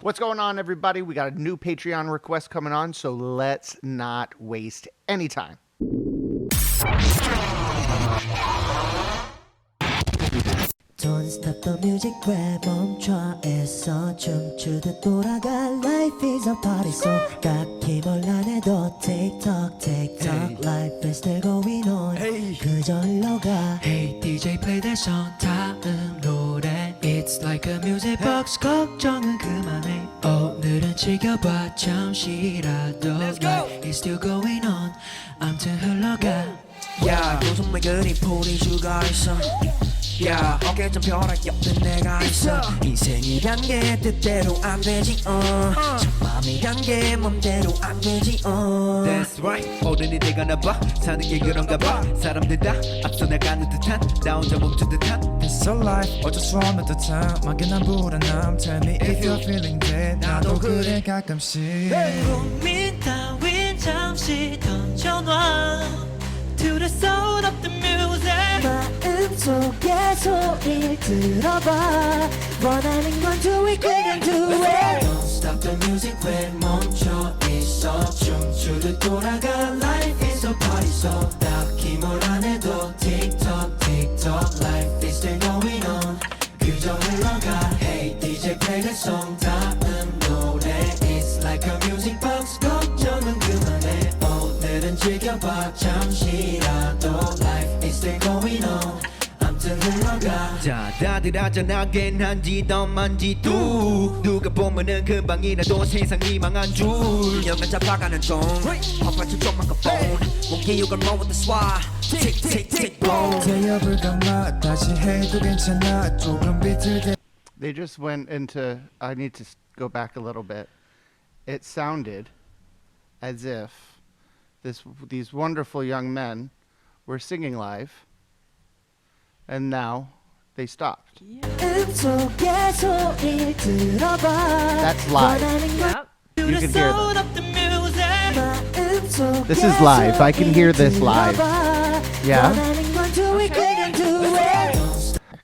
What's going on, everybody? We got a new Patreon request coming on, so let's not waste any time. Don't stop the music 왜 멈춰 있어 춤추듯 돌아가 Life is a party so 딱히 뭘 안 해도 TikTok TikTok Life is still going on 그저 흘러가 Hey DJ play that song 다음 노래 It's like a music box 걱정은 그만해 오늘은 즐겨봐 잠시라도 Life is still going on 암튼 흘러가 야 요즘 왜 그리 풀이슈가 있어 야 어깨 좀 펴라 옆에 내가 있어 인생이란 게 뜻대로 안 되지 맘이란 게 맘대로 안 되지 That's right 어른이 돼가나 봐 사는 게 그런가 봐 사람들 다 앞서 나가는 듯한 나 혼자 멈춘 듯한 It's a life 어쩔 수 없는 듯한 막연한 불안함 Tell me if you're feeling dead 나도 그래 가끔씩 고민 따윈 잠시 던져놔 To the sound of the music 마음속의 소리를 들어봐 원하는 건 do it 그냥 do it Don't stop the music 왜 멈춰 있어 춤추듯 돌아가 Life is a party so 딱히 뭘 안 해도 TikTok TikTok Life is still going on 그저 흘러가 Hey DJ play that song 다음 노래 It's like a music box 걱정은 그만해 오늘은 즐겨봐 잠시라도 Life is still going on 암튼 흘러가 자 다들 안전하게 한지 덤만지 뚝 누가 보면은 금방이라도 세상이 망한 줄 영화 잡아가는 종 헛발치 좀 마이크폰 몸기육을 모은 듯 쏴 틱틱틱 boom 되어볼까 마 다시 해도 괜찮아 조금 비틀대 They just went into, I need to go back a little bit. It sounded as if these wonderful young men were singing live, and now they stopped. 마음속의 소리를 들어봐 That's live. 원하는 건 You can hear them. of the music 마음속의 This is live. I can hear this live. 들어봐. Yeah. 원하는 건 do it 그냥 do it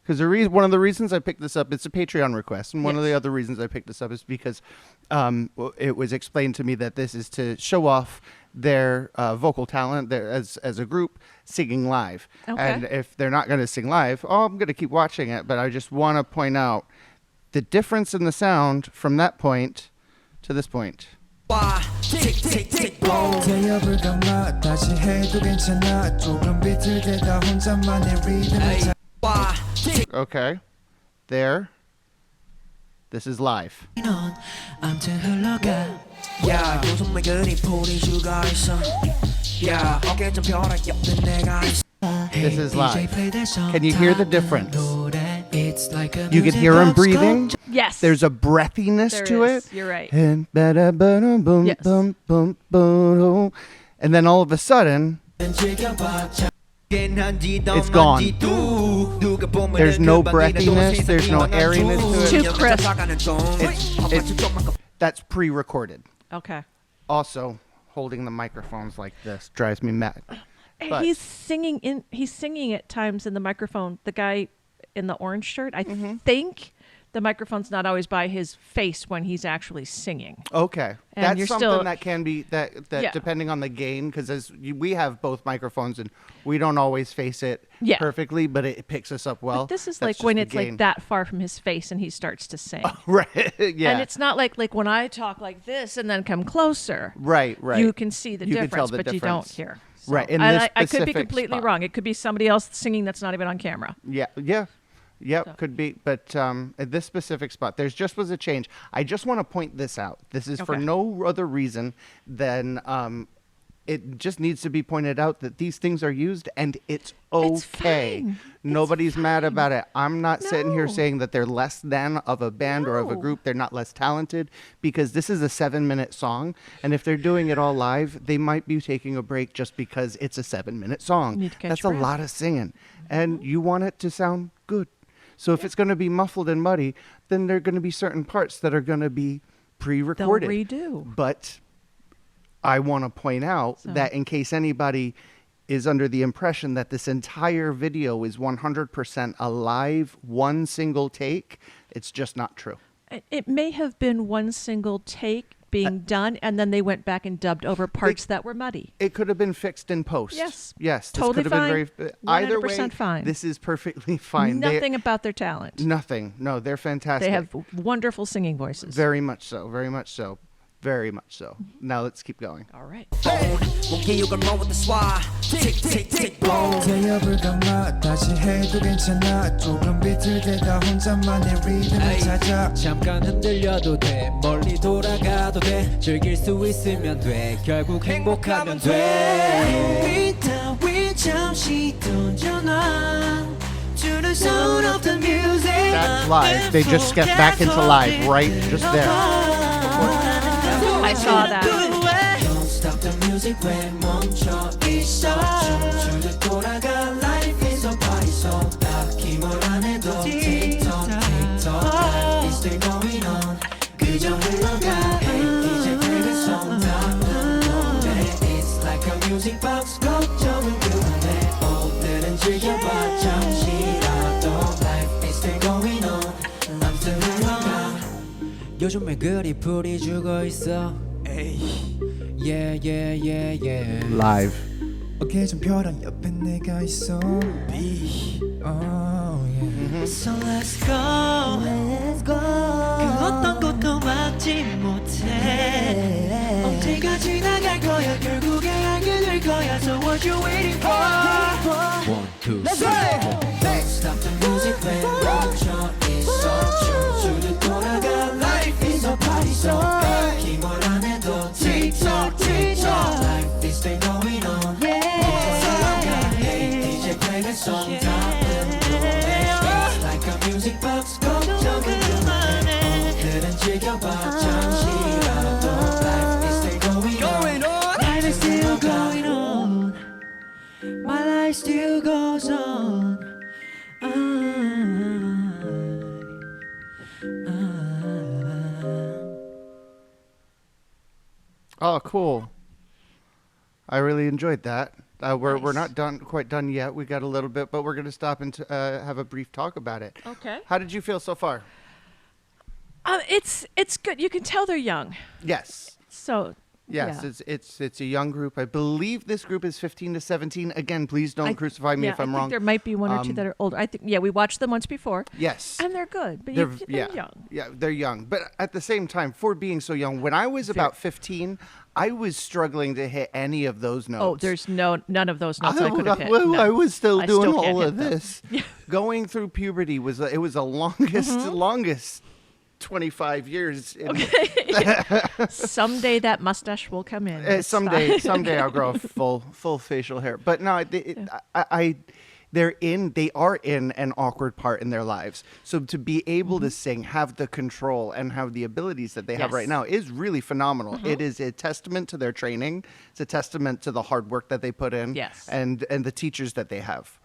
Because one of the reasons I picked this up, it's a Patreon request, and one of the other reasons I picked this up is because it was explained to me that this is to show off their vocal talent as a group singing live. Okay. And if they're not going to sing live, I'm going to keep watching it, but I just want to point out the difference in the sound from that point to this point. 와 틱틱틱 boom 되어볼까 마 다시 해도 괜찮아 조금 비틀대다 혼자만의 리듬을 찾아 와 Okay. There. This is live. on 암튼 흘러가 야 요즘 왜 그리 풀이슈가 있어 야 어깨 좀 펴라 옆에 내가 있어 This is live. Can you Can hear the difference? You can hear him breathing. Yes. There's a breathiness There to is. it. You're right. And ba-da-ba-dum-bum, Yes. bum, bum, bum. And then all of a sudden, it's gone. There's no breathiness, there's no airiness to it. Too crisp. That's pre-recorded. Okay. Also, holding the microphones like this drives me mad. But- He's singing at times in the microphone. The guy in the orange shirt, I think the microphone's not always by his face when he's actually singing. Okay, And that's you're something still- that can be that Yeah. depending on the gain, because we have both microphones and we don't always face it Yeah. perfectly, but it picks us up well. But this is That's like just when the it's gain. like that far from his face and he starts to sing. Right? Yeah. And it's not like when I talk like this and then come closer. right. You can see the You can difference, tell the but you don't difference. hear. Right, in And this I could be specific completely spot. wrong. It could be somebody else singing that's not even on camera. Yep, could be. But at this specific spot, there's just was a change. I just want to point this out. This is for Okay. no other reason than it just needs to be pointed out that these things are used and it's okay. fine. Nobody's mad about it. I'm not sitting here No. saying that they're less than of a band or of a No. group. They're not less talented because this is a 7-minute song. And if they're doing it all live, they might be taking a break just because it's a 7-minute song. Need to catch That's your a breath. lot of singing. And you want it to sound good. So if it's going to be muffled and muddy, then there are going to be certain parts that are going to be pre-recorded. They'll redo. But I want to point out that in case anybody is under the impression that this entire video is 100% a live, one single take, it's just not true. It may have been one single take being done, and then they went back and dubbed over parts that were muddy. It could have been fixed in post. Yes. Yes. This Totally could have been fine. either 100% way, fine. this is perfectly fine. Nothing about their talent. Nothing. No, they're fantastic. They have wonderful singing voices. Very much so. Very much so. Very much so. Now let's keep going. All right. 몸기육을 모은 쏴 틱틱틱 boom 되어볼까 마 다시 해도 괜찮아 조금 비틀대다 혼자만의 리듬을 찾아 잠깐 흔들려도 돼 멀리 돌아가도 돼 즐길 수 있으면 돼 결국 행복하면 돼 따위 잠시 던져놔 To the sound of the music That's live. They just stepped back into live right just there. I saw that. Don't stop the music when 멈춰 있어 춤추듯 돌아가 Life is a party so 딱히 뭘 안 해도 틱톡 틱톡 Life is still going on 그저 흘러가 Hey DJ play the song 다음 노래 It's like a music box 걱정은 그만해 오늘은 즐겨봐 잠시라도 Life is still going on 아무튼 흘러가 요즘에 그리 풀이 죽어 있어 Yeah yeah yeah yeah Live. 계절표랑 옆에 내가 있어 B oh yeah So let's go Let's go 그 어떤 것도 막지 못해 언제가 지나갈 거야 결국에 알게 될 거야 So what you waiting for 1, 2, 3, 4 Don't stop the music when 멈춰 있어 춤추듯 돌아가 Life is a party so 딱히 뭘 안 해도 틱톡 틱톡 Life is still going on Hey DJ play the song 다음 노래 It's like a music box 걱정은 그만해 오늘은 즐겨봐 잠시라도 Life is still going on Life is still going on My life still goes on Oh, cool. I really enjoyed that. We're Nice. not quite done yet. We got a little bit, but we're going to stop and have a brief talk about it. Okay. How did you feel so far? It's good. You can tell they're young. Yes. So Yes, yeah. it's a young group. I believe this group is 15 to 17. Again, please don't crucify me if I'm I think wrong. there might be one or two that are older. I think we watched them once before. Yes. And they're good, but They're they're young. Yeah, they're young. But at the same time, for being so young, when I was about 15, I was struggling to hit any of those notes. Oh, there's none of those notes I could have hit. Well, No. I was still I doing still can't all hit of them. this. Going through puberty was the longest longest 25 years. Someday that mustache will come in. It's Someday fine. I'll grow a full facial hair. But no, they are in an awkward part in their lives. So to be able to sing, have the control, and have the abilities that they have right Yes. now is really phenomenal. It is a testament to their training. It's a testament to the hard work that they put in. Yes. And the teachers that they have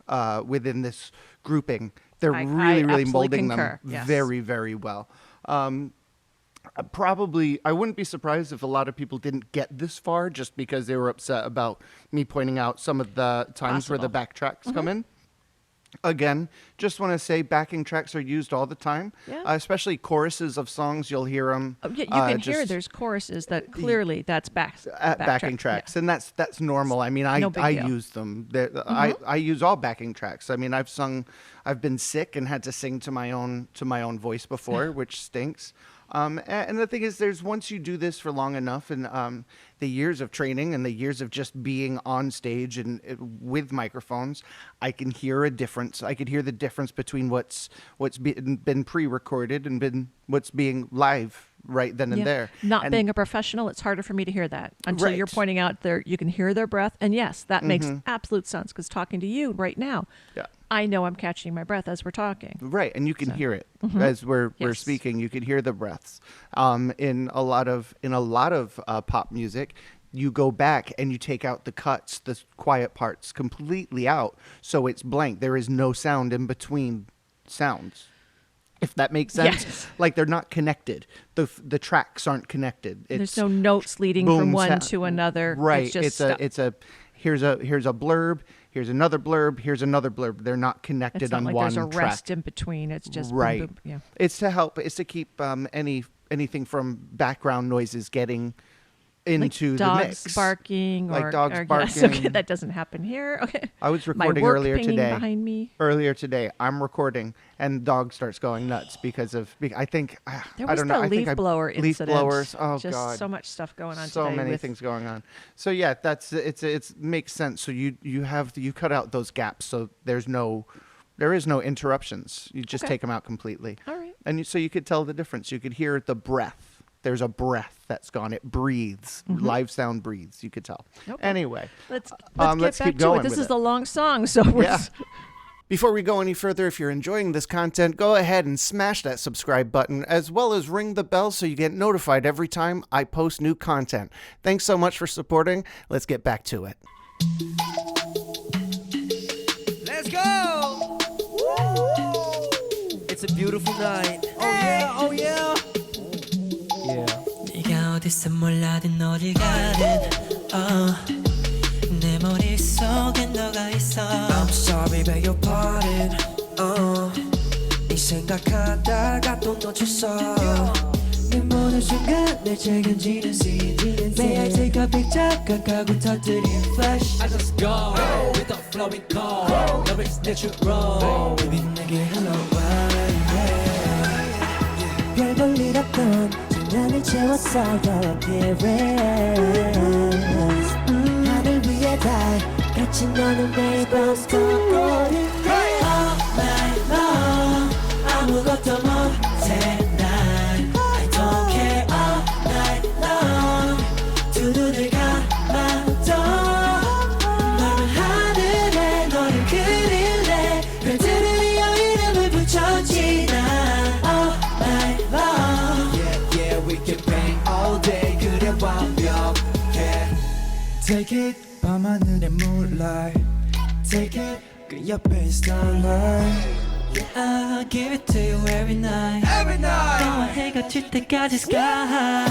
within this grouping. They're I really absolutely molding concur. them Yes. very, very well. Probably, I wouldn't be surprised if a lot of people didn't get this far just because they were upset about me pointing out some of the times where the backtracks come in. Again, just want to say backing tracks are used all the time, Yeah. Especially choruses of songs. You'll hear them. Oh, yeah, you can hear there's choruses that clearly that's backing tracks, and that's normal. I mean, No big I deal. use them. I use all backing tracks. I mean, I've been sick and had to sing to my own voice before, which stinks. And the thing is, once you do this for long enough, and the years of training and the years of just being on stage and with microphones, I can hear a difference. I could hear the difference between what's been pre-recorded and what's being live right then and Yeah. there. Not And- being a professional, it's harder for me to hear that until you're Right. pointing out there. You can hear their breath, and yes, that makes absolute sense. Because talking to you right now, Yeah. I know I'm catching my breath as we're talking. Right, and you can hear it as we're Yes. speaking. You can hear the breaths. In a lot of pop music, you go back and you take out the cuts, the quiet parts completely out, so it's blank. There is no sound in between sounds. If that makes sense, Yes. like they're not connected. The tracks aren't connected. There's no notes leading boom from one sound. to another. Right. It's just stuff. Here's a blurb. Here's another blurb. Here's another blurb. They're not connected It's not on like one there's a track. rest in between. It's just boom, Right. boom. Yeah. It's to help. It's to keep anything from background noises getting into like the dogs mix. barking Like or dogs or, barking. Yes, okay, that doesn't happen here. Okay. I was My recording work earlier pinging today. behind me. Earlier today, I'm recording, and the dog starts going nuts because of. I think There I was don't know. the I think leaf blower leaf incident. blowers. Oh Just God. so much stuff going on So today. many with, things going on. So yeah, it's makes sense. So you cut out those gaps, so there is no interruptions. You just Okay. take them out completely. All right. And so you could tell the difference. You could hear the breath. There's a breath that's gone. It breathes. Live sound breathes. You could tell. Okay. Anyway, Let's let's get back keep to going it. This with is it. a long song, so we're Yeah. Before we go any further, if you're enjoying this content, go ahead and smash that subscribe button as well as ring the bell so you get notified every time I post new content. Thanks so much for supporting. Let's get back to it. Let's go! It's a beautiful night. Oh yeah, oh yeah. Yeah. 네가 어디서 몰라든 어딜 가든 내 머릿속에 너가 있어 I'm sorry, beg your pardon. 네 생각하다가 또 놓쳤어. 내 모든 순간 내 책임지는 scene May I take a picture 각하고 터뜨린 flash I just go with the flowing call. Love is natural. Baby 내게 hello 별볼일 없던 장난을 채웠어 your appearance 하늘 위에 달 같이 너는 매일 밤 떠오르네 All night long 아무것도 못해 난 I don't care all night long 두 눈을 감아도 넓은 하늘에 너를 그릴래 별들을 이어 이름을 붙였지 난 all night long Yeah, yeah, we can bang all day. 그래 완벽해. Take it 밤하늘의 moonlight Take it 그 옆에 starlight I'll give it to you every night Every night. 너와 해가 질 때까지 sky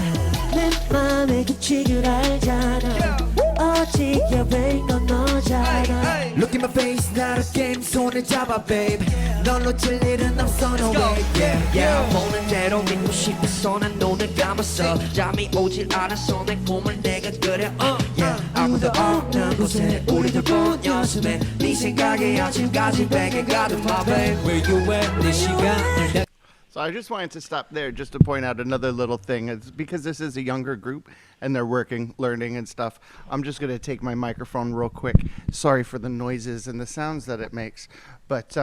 내 맘에 규칙을 알잖아 오직 여행 건 너잖아 Look in my face, not a game. 손을 잡아, babe. 널 놓칠 일은 없어, no way. Yeah, yeah. 보는 대로 믿고 싶어서 난 눈을 감았어. 잠이 오질 않아서 내 꿈을 내가 그려. Yeah. 아무도 없는 곳에 우리들 본 연습에 네 생각에 아침까지 베개 가득, my babe. Where you at? 네 시간을 So I just wanted to stop there just to point out another little thing. It's because this is a younger group and they're working, learning and stuff. I'm just going to take my microphone real quick. Sorry for the noises and the sounds that it makes. But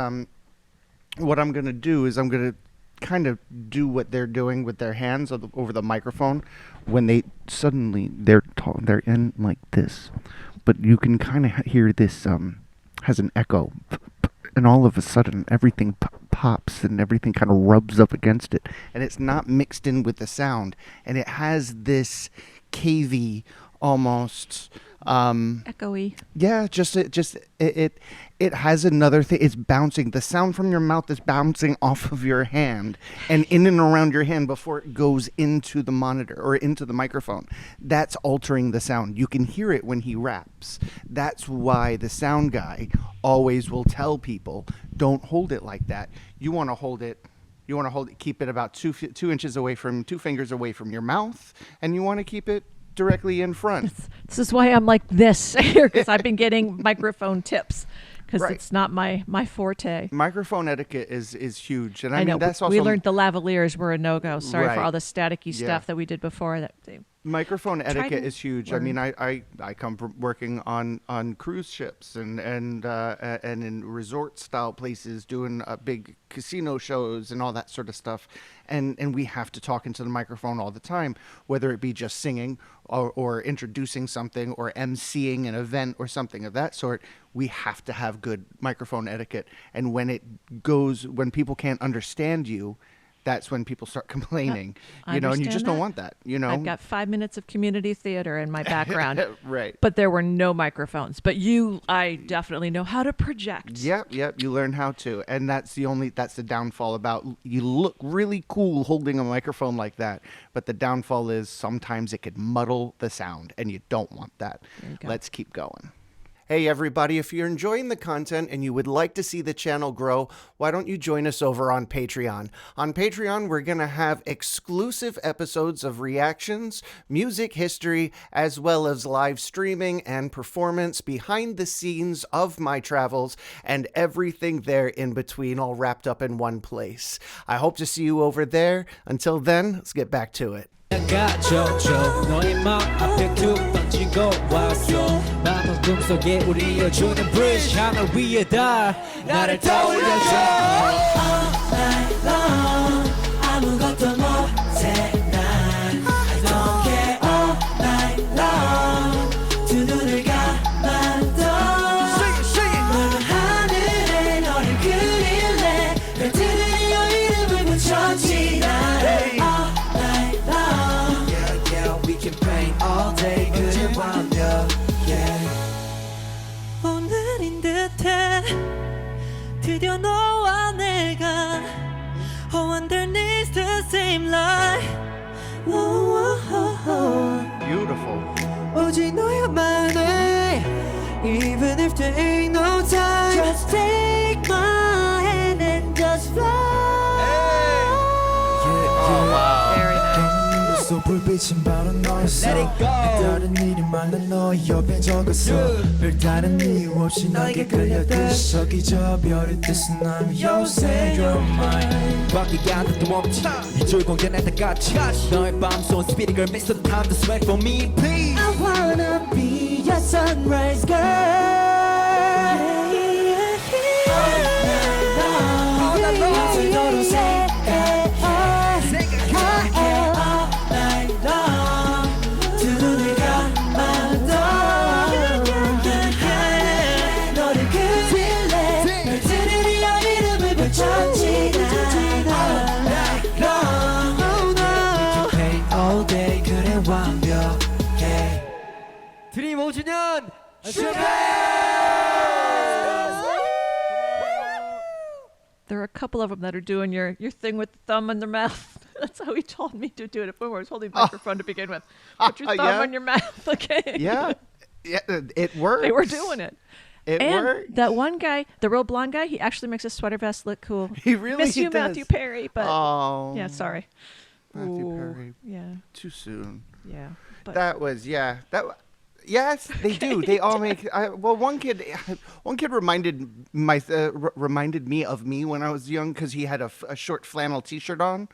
what I'm going to do is I'm going to kind of do what they're doing with their hands over the microphone when they suddenly they're in like this. But you can kind of hear this has an echo. And all of a sudden, everything pops and everything kind of rubs up against it. And it's not mixed in with the sound. And it has this cavey, almost... Echoey. yeah, it has another thing. It's bouncing. The sound from your mouth is bouncing off of your hand and in and around your hand before it goes into the monitor or into the microphone. That's altering the sound. You can hear it when he raps. That's why the sound guy always will tell people, don't hold it like that. You want to hold it. Keep it about 2 fingers away from your mouth, and you want to keep it directly in front. This is why I'm like this here, because I've been getting microphone tips, because Right. it's not my forte. Microphone etiquette is huge, and I I know mean that's also we learned the lavaliers were a no-go. Sorry Right. for all the staticky Yeah. stuff that we did before. microphone etiquette to is huge. I learn. mean, I come from working on cruise ships and in resort style places, doing big casino shows and all that sort of stuff, and we have to talk into the microphone all the time, whether it be just singing or introducing something or emceeing an event or something of that sort. We have to have good microphone etiquette, and when people can't understand you, that's when people start complaining, I and you understand just don't that. want that, I've got 5 minutes of community theater in my background, Right. but there were no microphones. But I definitely know how to project. Yep, you learn how to. And that's the downfall about, you look really cool holding a microphone like that, but the downfall is sometimes it could muddle the sound, and you don't want that. There you go. Let's keep going. Hey everybody, if you're enjoying the content and you would like to see the channel grow, why don't you join us over on Patreon? On Patreon, we're going to have exclusive episodes of reactions, music history, as well as live streaming and performance behind the scenes of my travels and everything there in between, all wrapped up in one place. I hope to see you over there. Until then, let's get back to it. 가져줘 너의 맘 앞에 툭 던지고 왔어 맘은 꿈속에 우리 이어주는 bridge 하늘 위에다 나를 떠올려줘 All night long 아무것도 못해 난 I don't care all night long 두 눈을 감아도 널 하늘에 너를 그릴래 별들이 여 이름을 붙였지 나를 all day 그래 완벽해 오늘인 듯해 드디어 너와 내가 Oh underneath the same light Beautiful. 오직 너야만 해 Even if there ain't no time Just take my hand and just fly Oh, wow. Very nice. 속 불빛은 바로 너였어 Let it go. 다른 일이 많아 너의 옆에 적었어 별다른 이유 없이 나에게 끌려듯 저기저 별의 뜻은 I'm yours and you're mine 바뀌게 한 듯도 없지 이줄 공개 날 때까지 너의 밤속 스피릿 girl miss the time to sweat for me please I wanna be your sunrise girl All night long 너로 생각해 드림 5주년 There are a couple of them that are doing your thing with the thumb in their mouth. That's how he told me to do it when I was holding the microphone to begin with. Put your thumb Yeah. on your mouth, okay? Yeah. Yeah, it works. They were doing it. It And works. that one guy, the real blonde guy, he actually makes his sweater vest look cool. He really Miss you, does. Matthew Perry, but Oh. yeah, sorry. Matthew Ooh, Perry. Yeah, Too soon. yeah. But That was yes, they do. They all make. Well, one kid reminded me of me when I was young because he had a short flannel T-shirt on,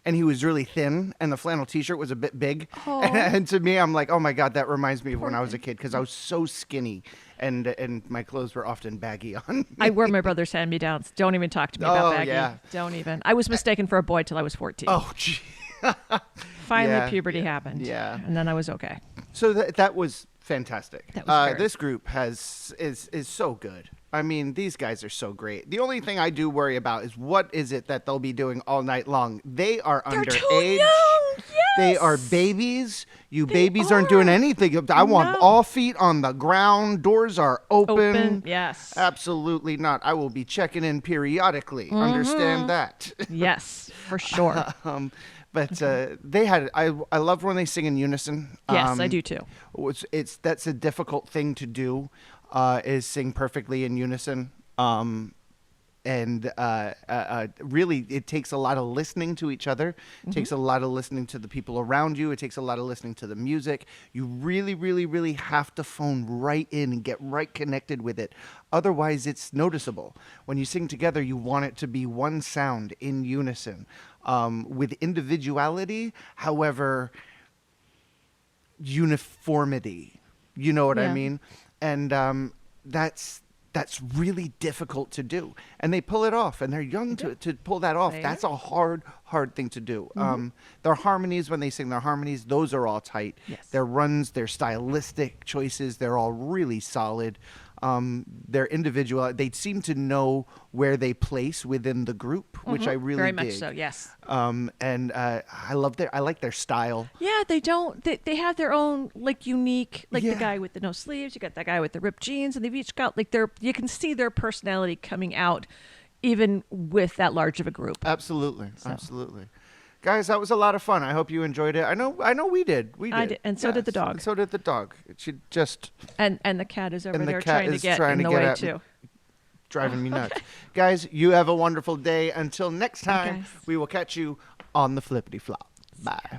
and he was really thin, and the flannel T-shirt was a bit big. Aw. And to me, I'm like, oh my god, that reminds me of when I was a kid because I was so skinny, and my clothes were often baggy on me. I wear my brother's hand-me-downs. Don't even talk to me about Oh, baggy. yeah. Don't even. I was mistaken for a boy till I was 14. Oh, gee. Finally, yeah, puberty yeah, happened. yeah. And then I was okay. So that was fantastic. That was very- this group is so good. I mean, these guys are so great. The only thing I do worry about is what is it that they'll be doing all night long. They are They're underage. too young. Yes. They are babies. You They babies aren't doing are. anything. I want No. all feet on the ground. Doors are open. Open. Yes. Absolutely not. I will be checking in periodically. Mm-hmm. Understand that. Yes, for sure. But they had. I love when they sing in unison. Yes, I do too. That's a difficult thing to do, is sing perfectly in unison. And really, it takes a lot of listening to each other. It takes a lot of listening to the people around you. It takes a lot of listening to the music. You really, really, really have to phone right in and get right connected with it. Otherwise, it's noticeable. When you sing together, you want it to be one sound in unison. With individuality, however, uniformity. You know what I Yeah. mean? And that's really difficult to do. And they pull it off, and they're young to pull that off. They That's a hard thing to do. Their harmonies, when they sing their harmonies, those are all tight. Yes. Their runs, their stylistic choices, they're all really solid. Their individual, they seem to know where they place within the group, which I really Very dig. much so, yes. And I like their style. Yeah, they don't. They have their own like unique, like Yeah. the guy with the no sleeves. You got that guy with the ripped jeans, and they've each got like you can see their personality coming out, even with that large of a group. Absolutely, absolutely. Guys, that was a lot of fun. I hope you enjoyed it. I know we did. We did. I did, and so did the dog. And so did the dog. She just And the cat is over And the there cat trying to is get trying in to the get way at- too. driving me nuts. Guys, you have a wonderful day. Until next time, guys. we will catch you on the flippity flop. Bye.